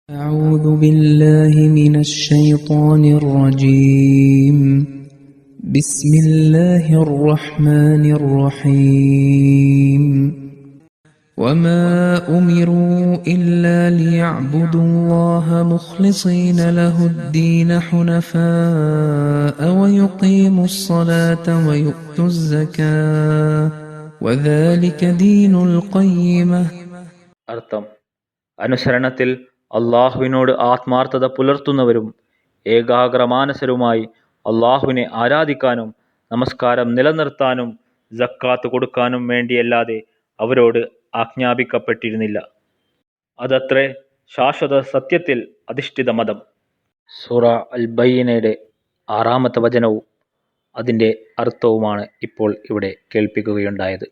أعوذ بالله من الشيطان الرجيم بسم الله الرحمن الرحيم وما أمروا إلا ليعبدوا الله مخلصين له الدين حنفاء ويقيموا الصلاة ويؤتوا الزكاة وذلك دين القيمة. അർത്ഥം: അനുസരണത്തിൽ അള്ളാഹുവിനോട് ആത്മാർത്ഥത പുലർത്തുന്നവരും ഏകാഗ്രമാനസരുമായി അള്ളാഹുവിനെ ആരാധിക്കാനും നമസ്കാരം നിലനിർത്താനും സക്കാത്ത് കൊടുക്കാനും വേണ്ടിയല്ലാതെ അവരോട് ആജ്ഞാപിക്കപ്പെട്ടിരുന്നില്ല. അതത്രേ ശാശ്വത സത്യത്തിൽ അധിഷ്ഠിത മതം. സൂറ അൽ-ബയ്യിനയുടെ 6-ാമത്തെ വചനവും അതിൻ്റെ അർത്ഥവുമാണ് ഇപ്പോൾ ഇവിടെ കേൾപ്പിക്കുകയുണ്ടായത്.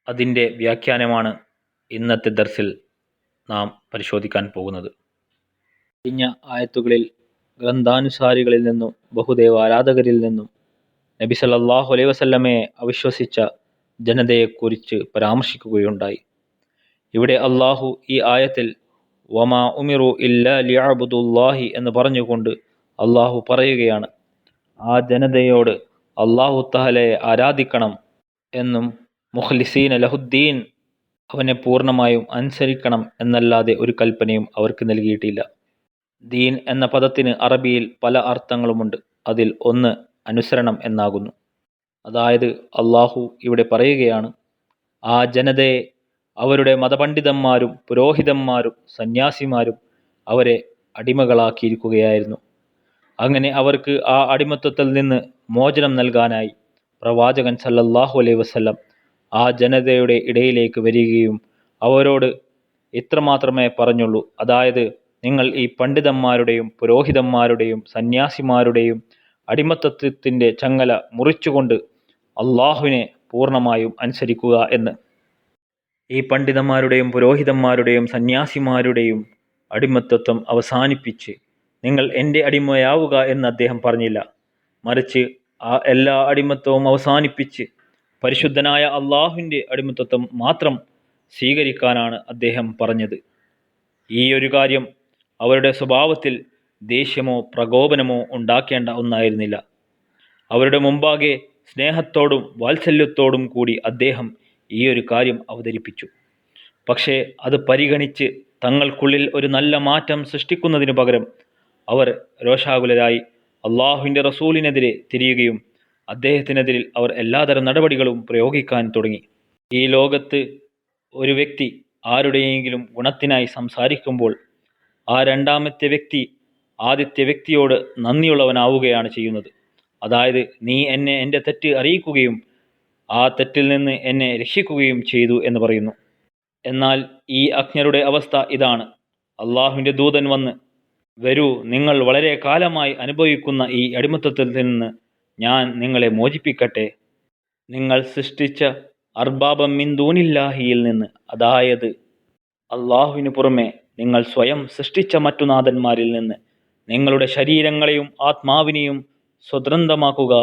അതിൻ്റെ വ്യാഖ്യാനമാണ് ഇന്നത്തെ ദർസിൽ നാം പരിശോധിക്കാൻ പോകുന്നത്. കഴിഞ്ഞ ആയത്തുകളിൽ ഗ്രന്ഥാനുസാരികളിൽ നിന്നും ബഹുദൈവ ആരാധകരിൽ നിന്നും നബി സല്ലല്ലാഹു അലൈഹി വസല്ലമയെ അവിശ്വസിച്ച ജനതയെക്കുറിച്ച് പരാമർശിക്കുകയുണ്ടായി. ഇവിടെ അള്ളാഹു ഈ ആയത്തിൽ വമാ ഉമിറു ഇല്ലാ ലിയഅ്ബുദുല്ലാഹി എന്ന് പറഞ്ഞുകൊണ്ട് അള്ളാഹു പറയുകയാണ്, ആ ജനതയോട് അള്ളാഹു തആലയെ ആരാധിക്കണം എന്നും മുഖ്ലിസീന ലഹുദ്ദീൻ, അവനെ പൂർണ്ണമായും അനുസരിക്കണം എന്നല്ലാതെ ഒരു കൽപ്പനയും അവർക്ക് നൽകിയിട്ടില്ല. ദീൻ എന്ന പദത്തിന് അറബിയിൽ പല അർത്ഥങ്ങളുമുണ്ട്. അതിൽ ഒന്ന് അനുസരണം എന്നാകുന്നു. അതായത് അള്ളാഹു ഇവിടെ പറയുകയാണ്, ആ ജനതയെ അവരുടെ മതപണ്ഡിതന്മാരും പുരോഹിതന്മാരും സന്യാസിമാരും അവരെ അടിമകളാക്കിയിരിക്കുകയായിരുന്നു. അങ്ങനെ അവർക്ക് ആ അടിമത്വത്തിൽ നിന്ന് മോചനം നൽകാനായി പ്രവാചകൻ സല്ലല്ലാഹു അലൈഹി വസല്ലം ആ ജനതയുടെ ഇടയിലേക്ക് വരികയും അവരോട് ഇത്രമാത്രമേ പറഞ്ഞുള്ളൂ, അതായത് നിങ്ങൾ ഈ പണ്ഡിതന്മാരുടെയും പുരോഹിതന്മാരുടെയും സന്യാസിമാരുടെയും അടിമത്തത്തിൻ്റെ ചങ്ങല മുറിച്ചുകൊണ്ട് അള്ളാഹുവിനെ പൂർണ്ണമായും അനുസരിക്കുക എന്ന്. ഈ പണ്ഡിതന്മാരുടെയും പുരോഹിതന്മാരുടെയും സന്യാസിമാരുടെയും അടിമത്തത്വം അവസാനിപ്പിച്ച് നിങ്ങൾ എൻ്റെ അടിമയാവുക എന്ന് അദ്ദേഹം പറഞ്ഞില്ല. മറിച്ച് ആ എല്ലാ അടിമത്വവും അവസാനിപ്പിച്ച് പരിശുദ്ധനായ അള്ളാഹുവിൻ്റെ അടിമത്വം മാത്രം സ്വീകരിക്കാനാണ് അദ്ദേഹം പറഞ്ഞത്. ഈ ഒരു കാര്യം അവരുടെ സ്വഭാവത്തിൽ ദേഷ്യമോ പ്രകോപനമോ ഉണ്ടാക്കേണ്ട ഒന്നായിരുന്നില്ല. അവരുടെ മുമ്പാകെ സ്നേഹത്തോടും വാത്സല്യത്തോടും കൂടി അദ്ദേഹം ഈ ഒരു കാര്യം അവതരിപ്പിച്ചു. പക്ഷേ അത് പരിഗണിച്ച് തങ്ങൾക്കുള്ളിൽ ഒരു നല്ല മാറ്റം സൃഷ്ടിക്കുന്നതിനു പകരം അവർ രോഷാകുലരായി അള്ളാഹുവിൻ്റെ റസൂലിനെതിരെ തിരിയുകയും അദ്ദേഹത്തിനെതിരിൽ അവർ എല്ലാതരം നടപടികളും പ്രയോഗിക്കാൻ തുടങ്ങി. ഈ ലോകത്ത് ഒരു വ്യക്തി ആരുടെയെങ്കിലും ഗുണത്തിനായി സംസാരിക്കുമ്പോൾ ആ രണ്ടാമത്തെ വ്യക്തി ആദ്യത്തെ വ്യക്തിയോട് നന്ദിയുള്ളവനാവുകയാണ് ചെയ്യുന്നത്. അതായത് നീ എന്നെ എൻ്റെ തെറ്റ് അറിയിക്കുകയും ആ തെറ്റിൽ നിന്ന് എന്നെ രക്ഷിക്കുകയും ചെയ്തു എന്ന് പറയുന്നു. എന്നാൽ ഈ അജ്ഞരുടെ അവസ്ഥ ഇതാണ്. അള്ളാഹുവിൻ്റെ ദൂതൻ വന്ന്, വരൂ, നിങ്ങൾ വളരെ കാലമായി അനുഭവിക്കുന്ന ഈ അടിമത്തത്തിൽ നിന്ന് ഞാൻ നിങ്ങളെ മോചിപ്പിക്കട്ടെ. നിങ്ങൾ സൃഷ്ടിച്ച അർബാബം മിൻ ദൂനില്ലാഹിയിൽ നിന്ന്, അതായത് അള്ളാഹുവിന് പുറമെ നിങ്ങൾ സ്വയം സൃഷ്ടിച്ച മറ്റു നാഥന്മാരിൽ നിന്ന് നിങ്ങളുടെ ശരീരങ്ങളെയും ആത്മാവിനെയും സ്വതന്ത്രമാക്കുക.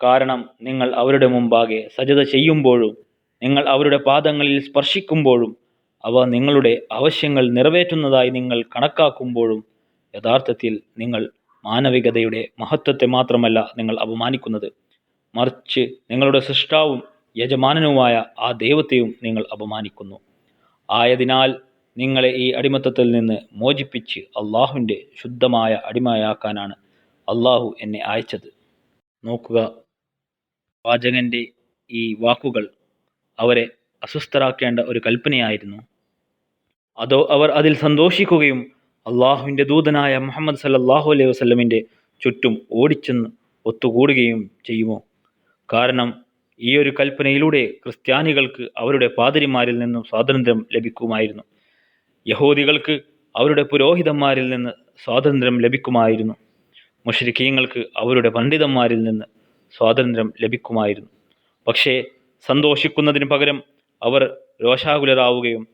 കാരണം നിങ്ങൾ അവരുടെ മുമ്പാകെ സജദ ചെയ്യുമ്പോഴും നിങ്ങൾ അവരുടെ പാദങ്ങളിൽ സ്പർശിക്കുമ്പോഴും അവ നിങ്ങളുടെ ആവശ്യങ്ങൾ നിറവേറ്റുന്നതായി നിങ്ങൾ കണക്കാക്കുമ്പോഴും യഥാർത്ഥത്തിൽ നിങ്ങൾ മാനവികതയുടെ മഹത്വത്തെ മാത്രമല്ല നിങ്ങൾ അപമാനിക്കുന്നത്, മറിച്ച് നിങ്ങളുടെ സൃഷ്ടാവും യജമാനനുമായ ആ ദൈവത്തെയും നിങ്ങൾ അപമാനിക്കുന്നു. ആയതിനാൽ നിങ്ങളെ ഈ അടിമത്തത്തിൽ നിന്ന് മോചിപ്പിച്ച് അള്ളാഹുവിൻ്റെ ശുദ്ധമായ അടിമയാക്കാനാണ് അള്ളാഹു എന്നെ അയച്ചത്. നോക്കുക, വാചകൻ്റെ ഈ വാക്കുകൾ അവരെ അസ്വസ്ഥരാക്കേണ്ട ഒരു കൽപ്പനയായിരുന്നു. അതോ അവർ അതിൽ സന്തോഷിക്കുകയും അള്ളാഹുവിൻ്റെ ദൂതനായ മുഹമ്മദ് സല്ലല്ലാഹു അലൈഹി വസല്ലമിൻ്റെ ചുറ്റും ഓടിച്ചെന്ന് ഒത്തുകൂടുകയും ചെയ്യുമോ? കാരണം ഈ ഒരു കൽപ്പനയിലൂടെ ക്രിസ്ത്യാനികൾക്ക് അവരുടെ പാതിരിമാരിൽ നിന്നും സ്വാതന്ത്ര്യം ലഭിക്കുമായിരുന്നു. യഹൂദികൾക്ക് അവരുടെ പുരോഹിതന്മാരിൽ നിന്ന് സ്വാതന്ത്ര്യം ലഭിക്കുമായിരുന്നു. മുശ്രിക്കീങ്ങൾക്ക് അവരുടെ പണ്ഡിതന്മാരിൽ നിന്ന് സ്വാതന്ത്ര്യം ലഭിക്കുമായിരുന്നു. പക്ഷേ സന്തോഷിക്കുന്നതിന് പകരം അവർ രോഷാകുലരാവുകയും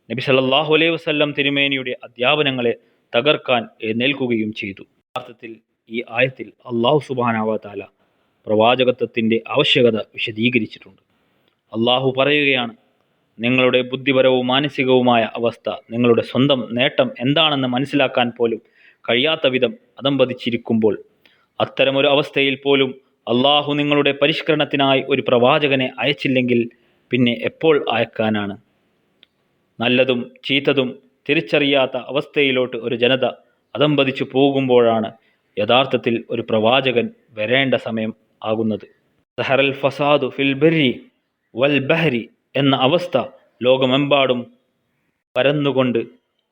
നബി സല്ലല്ലാഹു അലൈഹി വസല്ലം തിരുമേനിയുടെ അധ്യാപനങ്ങളെ തകർക്കാൻ എഴുന്നേൽക്കുകയും ചെയ്തു. യഥാർത്ഥത്തിൽ ഈ ആയത്തിൽ അള്ളാഹു സുബ്ഹാനഹു വ തആല പ്രവാചകത്വത്തിൻ്റെ ആവശ്യകത വിശദീകരിച്ചിട്ടുണ്ട്. അള്ളാഹു പറയുകയാണ്, നിങ്ങളുടെ ബുദ്ധിപരവും മാനസികവുമായ അവസ്ഥ നിങ്ങളുടെ സ്വന്തം നേട്ടം എന്താണെന്ന് മനസ്സിലാക്കാൻ പോലും കഴിയാത്ത വിധം അധംപതിച്ചിരിക്കുമ്പോൾ, അത്തരമൊരു അവസ്ഥയിൽ പോലും അള്ളാഹു നിങ്ങളുടെ പരിഷ്കരണത്തിനായി ഒരു പ്രവാചകനെ അയച്ചില്ലെങ്കിൽ പിന്നെ എപ്പോൾ അയക്കാനാണ്? നല്ലതും ചീത്തതും തിരിച്ചറിയാത്ത അവസ്ഥയിലോട്ട് ഒരു ജനത അധംപതിച്ചു പോകുമ്പോഴാണ് യഥാർത്ഥത്തിൽ ഒരു പ്രവാചകൻ വരേണ്ട സമയം ആകുന്നത്. സഹറൽ ഫസാദു ഫിൽ ബർരി വൽ ബഹരി എന്ന അവസ്ഥ ലോകമെമ്പാടും പരന്നുകൊണ്ട്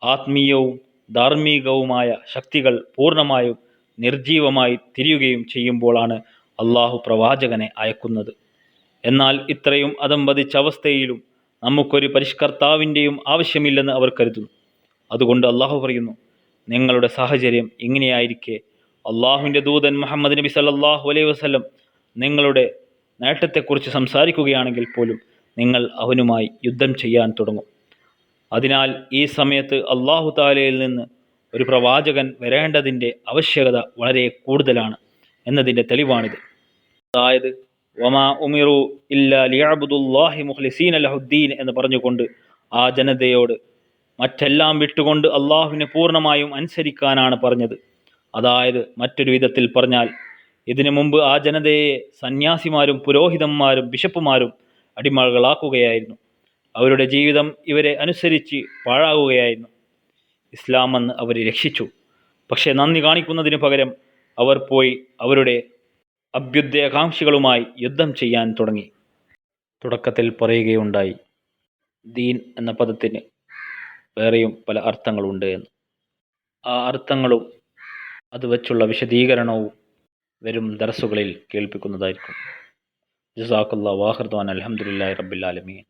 ആത്മീയവും ധാർമ്മികവുമായ ശക്തികൾ പൂർണ്ണമായും നിർജീവമായി തിരിയുകയും ചെയ്യുമ്പോഴാണ് അള്ളാഹു പ്രവാചകനെ അയക്കുന്നത്. എന്നാൽ ഇത്രയും അധംപതിച്ച അവസ്ഥയിലും നമുക്കൊരു പരിഷ്കർത്താവിൻ്റെയും ആവശ്യമില്ലെന്ന് അവർ കരുതുന്നു. അതുകൊണ്ട് അള്ളാഹു പറയുന്നു, നിങ്ങളുടെ സാഹചര്യം ഇങ്ങനെയായിരിക്കെ അള്ളാഹുവിൻ്റെ ദൂതൻ മുഹമ്മദ് നബി സല്ലല്ലാഹു അലൈഹി വസല്ലം നിങ്ങളുടെ നേട്ടത്തെക്കുറിച്ച് സംസാരിക്കുകയാണെങ്കിൽ പോലും നിങ്ങൾ അവനുമായി യുദ്ധം ചെയ്യാൻ തുടങ്ങും. അതിനാൽ ഈ സമയത്ത് അള്ളാഹു തആലയിൽ നിന്ന് ഒരു പ്രവാചകൻ വരേണ്ടതിൻ്റെ ആവശ്യകത വളരെ കൂടുതലാണ് എന്നതിൻ്റെ തെളിവാണിത്. അതായത് വമാ ഉമിറു ഇല്ലാ ലിയഅബ്ദുല്ലാഹി മുഖ്ലിസീന ലഹുദ്ദീൻ എന്ന് പറഞ്ഞുകൊണ്ട് ആ ജനതയോട് മറ്റെല്ലാം വിട്ടുകൊണ്ട് അള്ളാഹുവിനെ പൂർണ്ണമായും അനുസരിക്കാനാണ് പറഞ്ഞത്. അതായത് മറ്റൊരു വിധത്തിൽ പറഞ്ഞാൽ, ഇതിനു മുമ്പ് ആ ജനതയെ സന്യാസിമാരും പുരോഹിതന്മാരും ബിഷപ്പുമാരും അടിമകളാക്കുകയായിരുന്നു. അവരുടെ ജീവിതം ഇവരെ അനുസരിച്ച് പാഴാകുകയായിരുന്നു. ഇസ്ലാം വന്ന് അവരെ രക്ഷിച്ചു. പക്ഷേ നന്ദി കാണിക്കുന്നതിന് പകരം അവർ പോയി അവരുടെ അഭ്യുദയകാംക്ഷികളുമായി യുദ്ധം ചെയ്യാൻ തുടങ്ങി. തുടക്കത്തിൽ പറയുകയുണ്ടായി, ദീൻ എന്ന പദത്തിന് വേറെയും പല അർത്ഥങ്ങളുണ്ട് എന്ന്. ആ അർത്ഥങ്ങളും അത് വച്ചുള്ള വിശദീകരണവും വരും ദർസുകളിൽ കേൾപ്പിക്കുന്നതായിരിക്കും. ജസാക്കല്ലാഹു വആഖിറു ദഅ്വാനാ അൽഹംദുലില്ലാഹി റബ്ബിൽ ആലമീൻ.